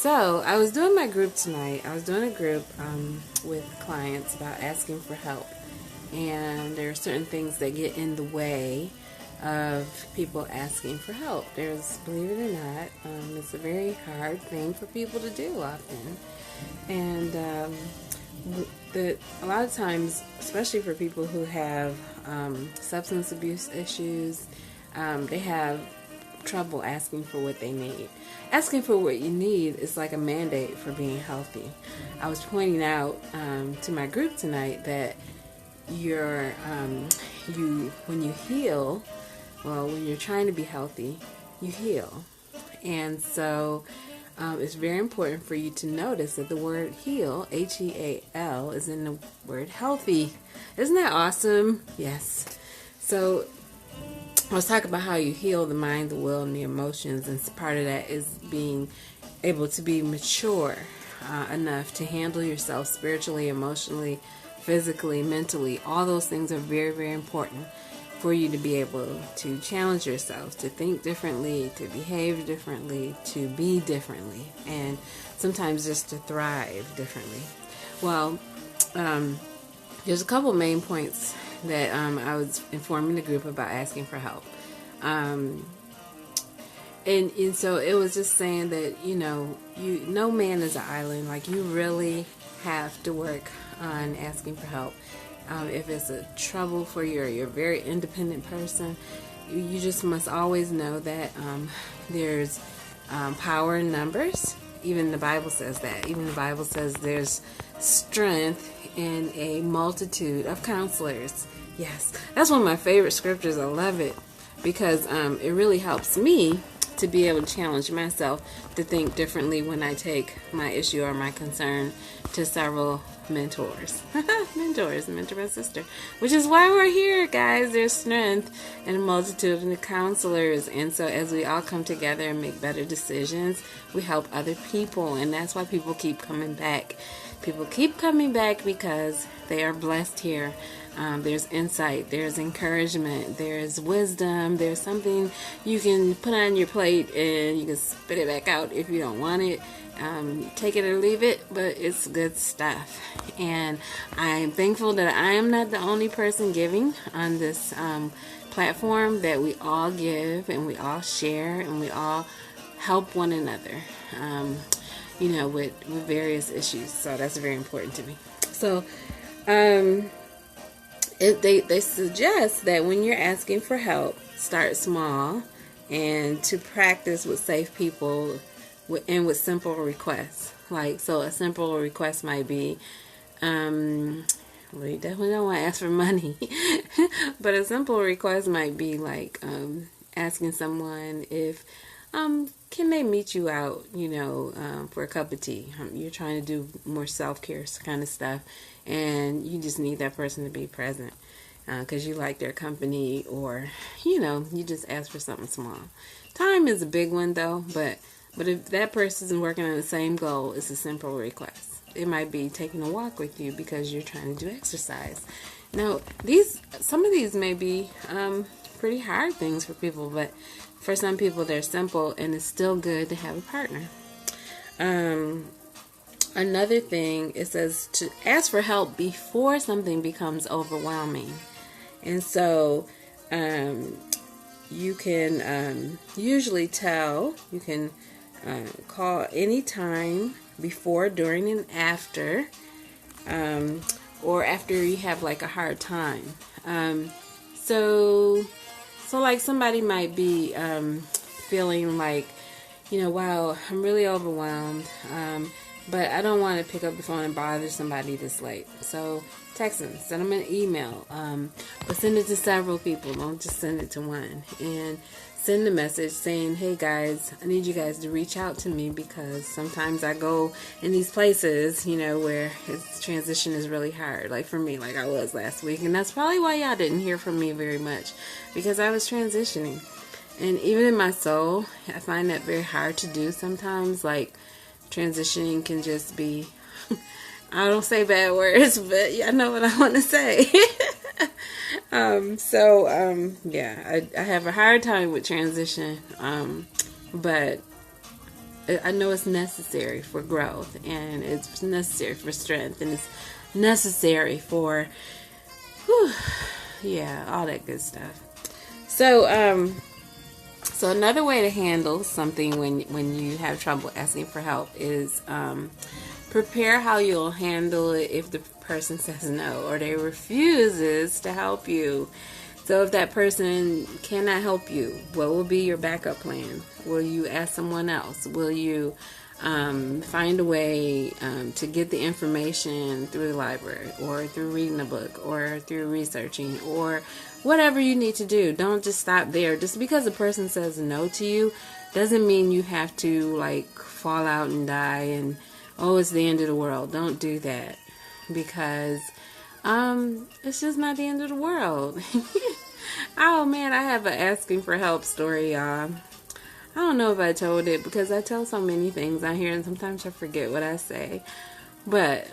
So I was doing my group tonight. I was doing a group with clients about asking for help. And there are certain things that get in the way of people asking for help. Believe it or not, it's a very hard thing for people to do often. And a lot of times, especially for people who have substance abuse issues, they have trouble asking for what they need. Asking for what you need is like a mandate for being healthy. I was pointing out to my group tonight that when you heal, when you're trying to be healthy, you heal. And so it's very important for you to notice that the word heal, H-E-A-L, is in the word healthy. Isn't that awesome? Yes. So I was talking about how you heal the mind, the will, and the emotions, and part of that is being able to be mature enough to handle yourself spiritually, emotionally, physically, mentally. All those things are very, very important for you to be able to challenge yourself, to think differently, to behave differently, to be differently, and sometimes just to thrive differently. Well, there's a couple main points that I was informing the group about asking for help. And so it was just saying that, no man is an island. Like, you really have to work on asking for help. If it's a trouble for you or you're a very independent person, you just must always know that there's power in numbers. Even the Bible says that. Even the Bible says there's strength in a multitude of counselors. Yes, that's one of my favorite scriptures. I love it because it really helps me to be able to challenge myself to think differently when I take my issue or my concern to several mentors. Mentor my sister. Which is why we're here, guys. There's strength in a multitude of counselors. And so as we all come together and make better decisions, we help other people. And that's why people keep coming back. People keep coming back because they are blessed here. There's insight, there's encouragement, there's wisdom, there's something you can put on your plate and you can spit it back out if you don't want it. Take it or leave it, but it's good stuff. And I'm thankful that I am not the only person giving on this platform, that we all give and we all share and we all help one another, with various issues. So that's very important to me. So, they suggest that when you're asking for help, start small and to practice with safe people and with simple requests. So a simple request might be, we definitely don't want to ask for money, but a simple request might be like asking someone if can they meet you out, for a cup of tea. You're trying to do more self-care kind of stuff, and you just need that person to be present because you like their company, or, you just ask for something small. Time is a big one, though, but if that person is working on the same goal, it's a simple request. It might be taking a walk with you because you're trying to do exercise. Now, some of these may be pretty hard things for people, but for some people, they're simple, and it's still good to have a partner. Another thing, it says to ask for help before something becomes overwhelming. And so you can usually tell, you can call any time before, during, and after, or after you have like a hard time. So like somebody might be feeling like, wow, I'm really overwhelmed, but I don't want to pick up the phone and bother somebody this late. So text them, send them an email, but send it to several people. Don't just send it to one. And send a message saying, hey guys, I need you guys to reach out to me because sometimes I go in these places, where transition is really hard. Like for me, like I was last week. And that's probably why y'all didn't hear from me very much, because I was transitioning. And even in my soul, I find that very hard to do sometimes. Like transitioning can just be, I don't say bad words, but I know what I want to say. I have a hard time with transition, but I know it's necessary for growth, and it's necessary for strength, and it's necessary for, whew, yeah, all that good stuff. So, so another way to handle something when you have trouble asking for help is prepare how you'll handle it if the person says no or they refuses to help you. So if that person cannot help you, what will be your backup plan? Will you ask someone else? Will you find a way to get the information through the library, or through reading a book, or through researching, or whatever you need to do? Don't just stop there. Just because a person says no to you doesn't mean you have to like fall out and die and, oh, it's the end of the world. Don't do that, because it's just not the end of the world. Oh man, I have an asking for help story, y'all. I don't know if I told it, because I tell so many things out here and sometimes I forget what I say. But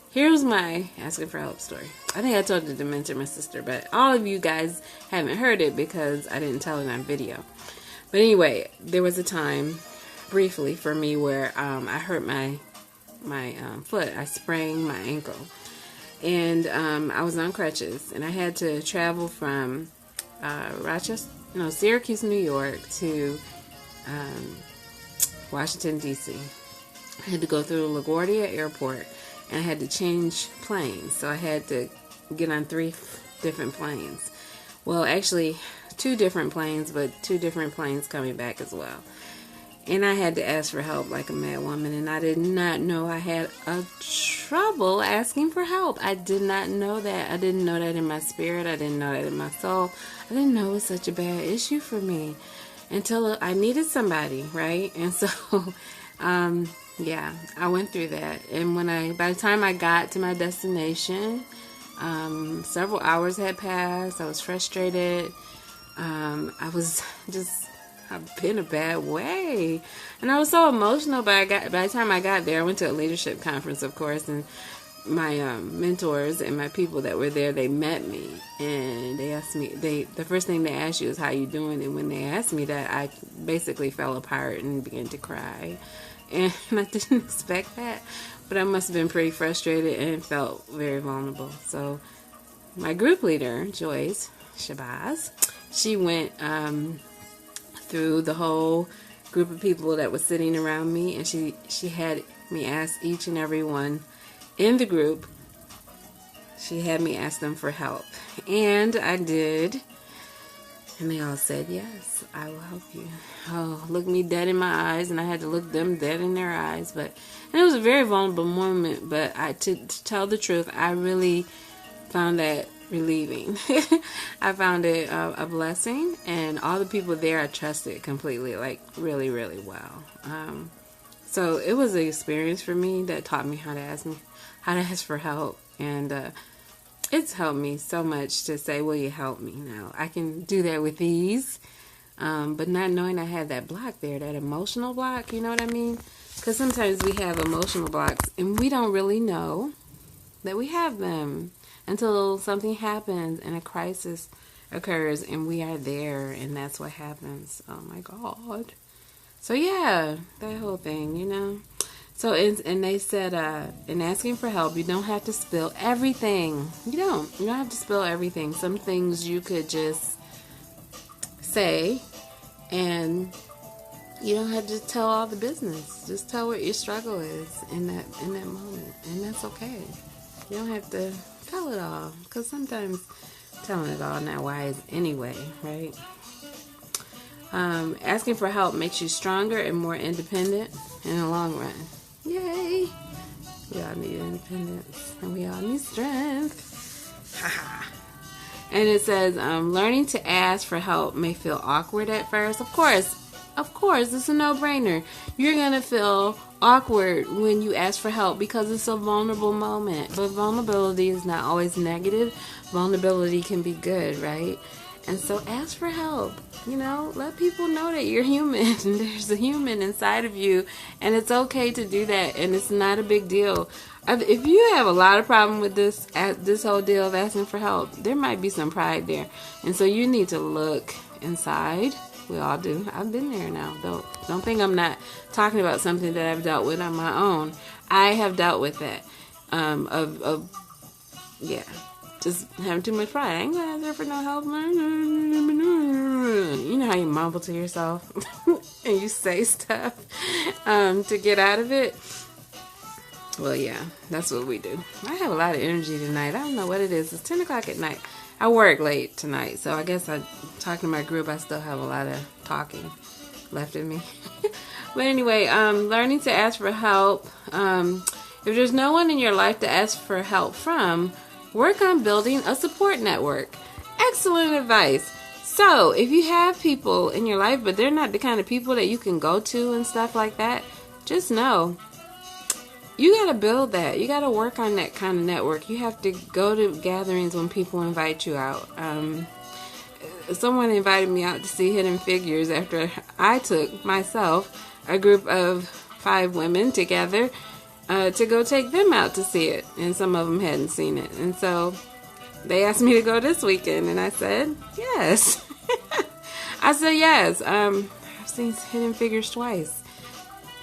here's my asking for help story. I think I told it to mention my sister, but all of you guys haven't heard it because I didn't tell it on video. But anyway, there was a time, briefly for me, where I hurt my foot. I sprained my ankle. And I was on crutches, and I had to travel from Syracuse, New York to Washington, D.C. I had to go through LaGuardia Airport, and I had to change planes. So I had to get on 3 different planes. Well, actually, 2 different planes, but 2 different planes coming back as well. And I had to ask for help like a mad woman, and I did not know I had a trouble asking for help. I did not know that. I didn't know that in my spirit. I didn't know that in my soul. I didn't know it was such a bad issue for me until I needed somebody, right? And so, yeah, I went through that. And by the time I got to my destination, several hours had passed. I was frustrated. I've been a bad way, and I was so emotional. By the time I got there, I went to a leadership conference, of course, and my mentors and my people that were there, they met me, and they asked me. The first thing they asked you is how you doing, and when they asked me that, I basically fell apart and began to cry, and I didn't expect that, but I must have been pretty frustrated and felt very vulnerable. So my group leader, Joyce Shabazz, she went through the whole group of people that was sitting around me, and she had me ask each and every one in the group. She had me ask them for help, and I did, and they all said, yes, I will help you. Oh, look me dead in my eyes, and I had to look them dead in their eyes. And it was a very vulnerable moment, but to tell the truth, I really found that relieving. I found it a blessing, and all the people there I trusted completely, like really, really well. So it was an experience for me that taught me how to ask for help, and it's helped me so much to say, will you help me? Now I can do that with ease, but not knowing I had that block there, that emotional block, you know what I mean? Because sometimes we have emotional blocks and we don't really know that we have them until something happens and a crisis occurs and we are there, and that's what happens. Oh my God. So yeah, that whole thing, you know. So and they said in asking for help, you don't have to spill everything. You don't have to spill everything. Some things you could just say, and you don't have to tell all the business. Just tell what your struggle is in that moment, and that's okay. You don't have to tell it all, because sometimes telling it all not wise anyway, right? Asking for help makes you stronger and more independent in the long run. Yay! We all need independence, and we all need strength. Haha. And it says, learning to ask for help may feel awkward at first. Of course, it's a no-brainer. You're gonna feel awkward when you ask for help because it's a vulnerable moment. But vulnerability is not always negative. Vulnerability can be good, right? And so ask for help. You know, let people know that you're human. There's a human inside of you, and it's okay to do that, and it's not a big deal. If you have a lot of problem with this whole deal of asking for help, there might be some pride there. And so you need to look inside We all do. I've been there now. Don't think I'm not talking about something that I've dealt with on my own. I have dealt with that. Just having too much pride. I ain't gonna ask her for no help. You know how you mumble to yourself and you say stuff to get out of it. Well, yeah, that's what we do. I have a lot of energy tonight. I don't know what it is. It's 10 o'clock at night. I work late tonight, so I guess talking to my group, I still have a lot of talking left in me. But anyway, learning to ask for help. If there's no one in your life to ask for help from, work on building a support network. Excellent advice. So, if you have people in your life, but they're not the kind of people that you can go to and stuff like that, just know, you got to build that. You got to work on that kind of network. You have to go to gatherings when people invite you out. Someone invited me out to see Hidden Figures after I took myself a group of 5 women together to go take them out to see it, and some of them hadn't seen it, and so they asked me to go this weekend, and I said yes. I said yes. I've seen Hidden Figures twice,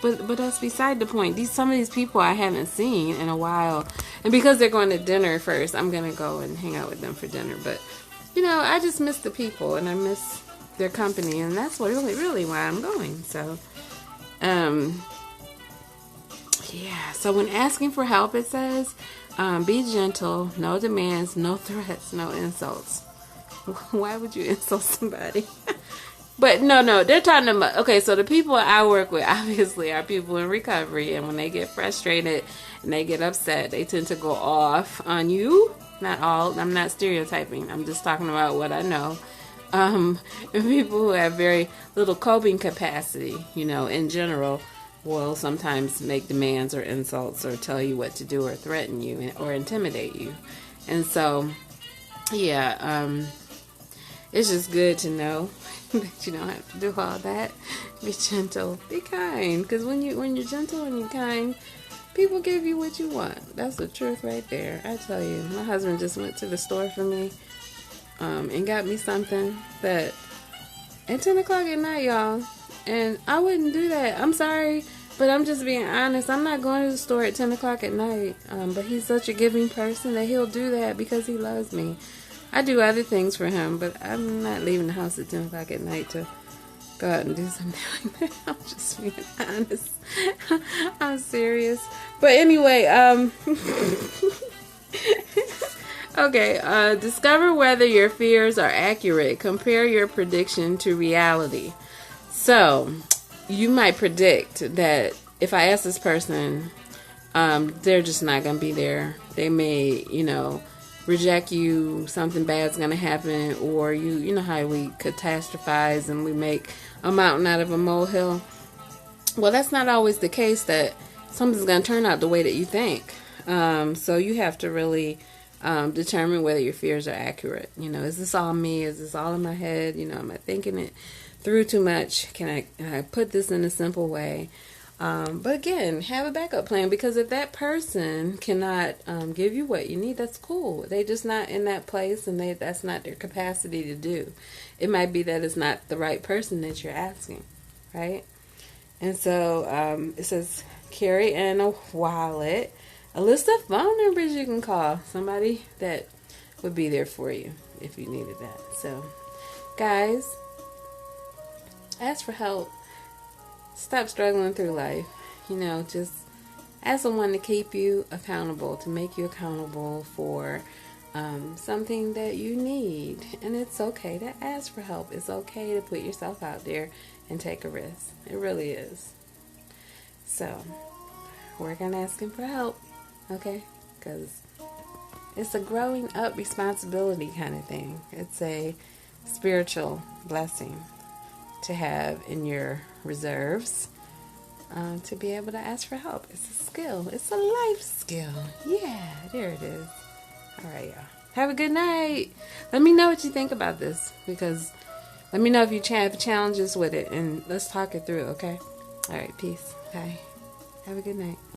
but that's beside the point. Some of these people I haven't seen in a while, and because they're going to dinner first, I'm gonna go and hang out with them for dinner. But I just miss the people, and I miss their company, and that's really why I'm going. So yeah, so when asking for help, it says, be gentle, no demands, no threats, no insults. Why would you insult somebody? But no, they're talking about, okay, so the people I work with obviously are people in recovery, and when they get frustrated and they get upset, they tend to go off on you. Not all, I'm not stereotyping, I'm just talking about what I know. And people who have very little coping capacity, in general, will sometimes make demands or insults or tell you what to do or threaten you or intimidate you. And so, yeah, it's just good to know that you don't have to do all that. Be gentle, be kind, because when you're gentle and you're kind, people give you what you want. That's the truth right there. I tell you, my husband just went to the store for me and got me something that at 10 o'clock at night, y'all. And I wouldn't do that. I'm sorry, but I'm just being honest. I'm not going to the store at 10 o'clock at night. But he's such a giving person that he'll do that because he loves me. I do other things for him, but I'm not leaving the house at 10 o'clock at night to go out and do something like that. I'm just being honest. I'm serious. But anyway, okay, discover whether your fears are accurate. Compare your prediction to reality. So, you might predict that if I ask this person, they're just not going to be there. They may, reject you, something bad's going to happen, or you know how we catastrophize and we make a mountain out of a molehill. Well, that's not always the case, that something's going to turn out the way that you think. So you have to really determine whether your fears are accurate. Is this all me? Is this all in my head? Am I thinking it through too much? Can I put this in a simple way? But again, have a backup plan, because if that person cannot give you what you need, that's cool. They're just not in that place, and that's not their capacity to do. It might be that it's not the right person that you're asking, right? And so it says, carry in a wallet a list of phone numbers you can call. Somebody that would be there for you if you needed that. So, guys, ask for help. Stop struggling through life. Just ask someone to keep you accountable, to make you accountable for something that you need. And it's okay to ask for help. It's okay to put yourself out there and take a risk. It really is. So, work on asking for help, okay? Because it's a growing up responsibility kind of thing. It's a spiritual blessing to have in your reserves, to be able to ask for help. It's a skill. It's a life skill. Yeah, there it is. All right, y'all. Have a good night. Let me know what you think about this, because let me know if you have challenges with it, and let's talk it through, okay? All right, peace. Bye. Have a good night.